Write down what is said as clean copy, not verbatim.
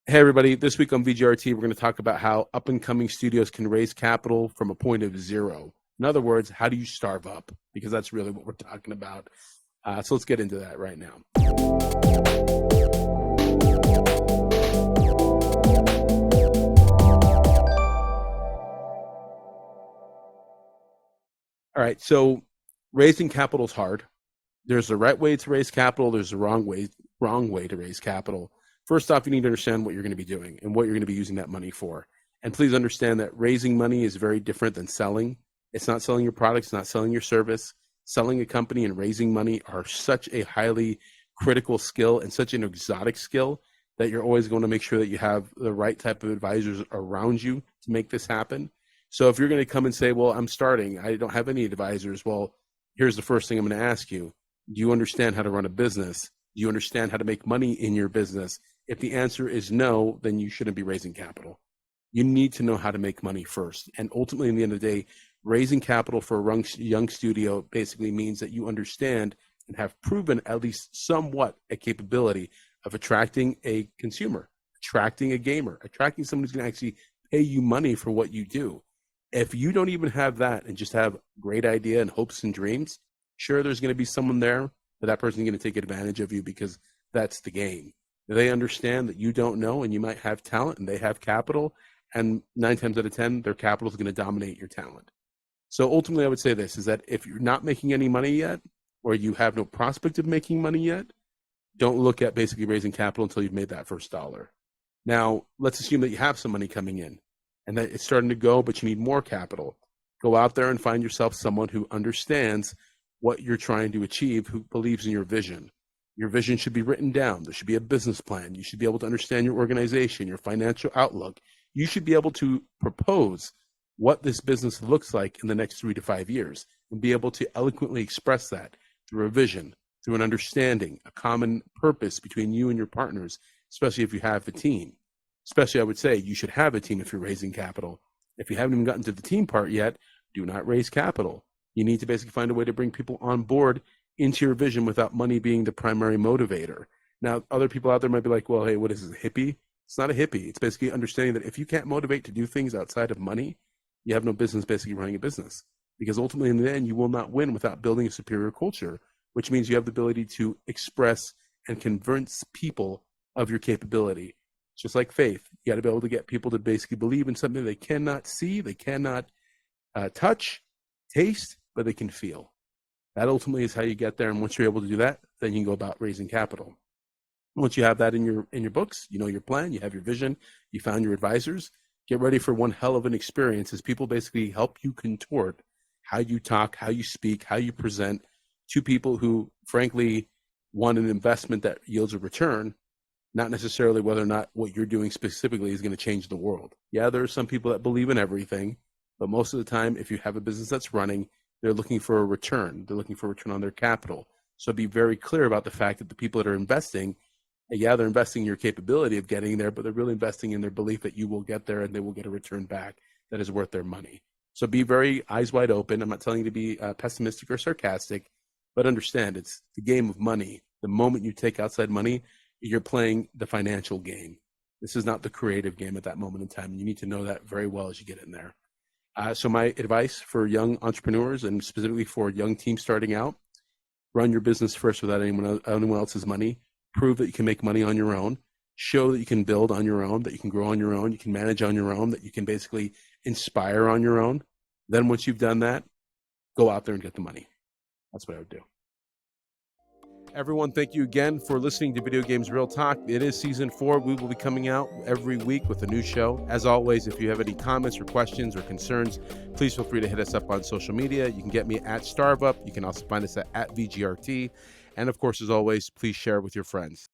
Hey, everybody. This week on VGRT, we're going to talk about how up-and-coming studios can raise capital from a point of zero. In other words, how do you starve up? Because that's really what we're talking about. So let's get into that right now. All right. So raising capital is hard. There's the right way to raise capital. There's the wrong way to raise capital. First off, you need to understand what you're going to be doing and what you're going to be using that money for. And please understand that raising money is very different than selling. It's not selling your product. It's not selling your service. Selling a company and raising money are such a highly critical skill and such an exotic skill that you're always going to make sure that you have the right type of advisors around you to make this happen. So if you're going to come and say, well, I'm starting, I don't have any advisors. Well, here's the first thing I'm going to ask you. Do you understand how to run a business? Do you understand how to make money in your business? If the answer is no, then you shouldn't be raising capital. You need to know how to make money first. And ultimately, in the end of the day, raising capital for a young studio basically means that you understand and have proven at least somewhat a capability of attracting a consumer, attracting a gamer, attracting someone who's going to actually pay you money for what you do. If you don't even have that and just have great idea and hopes and dreams, sure, there's going to be someone there, but that person's going to take advantage of you because that's the game. They understand that you don't know and you might have talent and they have capital, and 9 times out of 10, their capital is going to dominate your talent. So ultimately, I would say this is that if you're not making any money yet, or you have no prospect of making money yet, don't look at basically raising capital until you've made that first dollar. Now, let's assume that you have some money coming in and that it's starting to go, but you need more capital. Go out there and find yourself someone who understands what you're trying to achieve, who believes in your vision. Your vision should be written down. There should be a business plan. You should be able to understand your organization, your financial outlook. You should be able to propose what this business looks like in the next 3 to 5 years and be able to eloquently express that through a vision, through an understanding, a common purpose between you and your partners, especially if you have a team. Especially, I would say you should have a team if you're raising capital. If you haven't even gotten to the team part yet, do not raise capital. You need to basically find a way to bring people on board into your vision without money being the primary motivator. Now, other people out there might be like, well, hey, what is this, a hippie? It's not a hippie. It's basically understanding that if you can't motivate to do things outside of money, you have no business basically running a business. Because ultimately, in the end, you will not win without building a superior culture, which means you have the ability to express and convince people of your capability. It's just like faith. You got to be able to get people to basically believe in something they cannot see, they cannot touch, taste, but they can feel. That ultimately is how you get there. And once you're able to do that, then you can go about raising capital. Once you have that in your books, you know your plan, you have your vision, you found your advisors, get ready for one hell of an experience as people basically help you contort how you talk, how you speak, how you present to people who, frankly, want an investment that yields a return, not necessarily whether or not what you're doing specifically is going to change the world. Yeah, there are some people that believe in everything, but most of the time, if you have a business that's running, they're looking for a return. They're looking for a return on their capital. So be very clear about the fact that the people that are investing, yeah, they're investing in your capability of getting there, but they're really investing in their belief that you will get there and they will get a return back that is worth their money. So be very eyes wide open. I'm not telling you to be pessimistic or sarcastic, but understand it's the game of money. The moment you take outside money, you're playing the financial game. This is not the creative game at that moment in time. You need to know that very well as you get in there. So my advice for young entrepreneurs and specifically for young teams starting out, run your business first without anyone else's money. Prove that you can make money on your own. Show that you can build on your own, that you can grow on your own, you can manage on your own, that you can basically inspire on your own. Then once you've done that, go out there and get the money. That's what I would do. Everyone, thank you again for listening to Video Games Real Talk. It is season 4. We will be coming out every week with a new show. As always, if you have any comments or questions or concerns, please feel free to hit us up on social media. You can get me at Starveup. You can also find us at VGRT. And of course, as always, please share with your friends.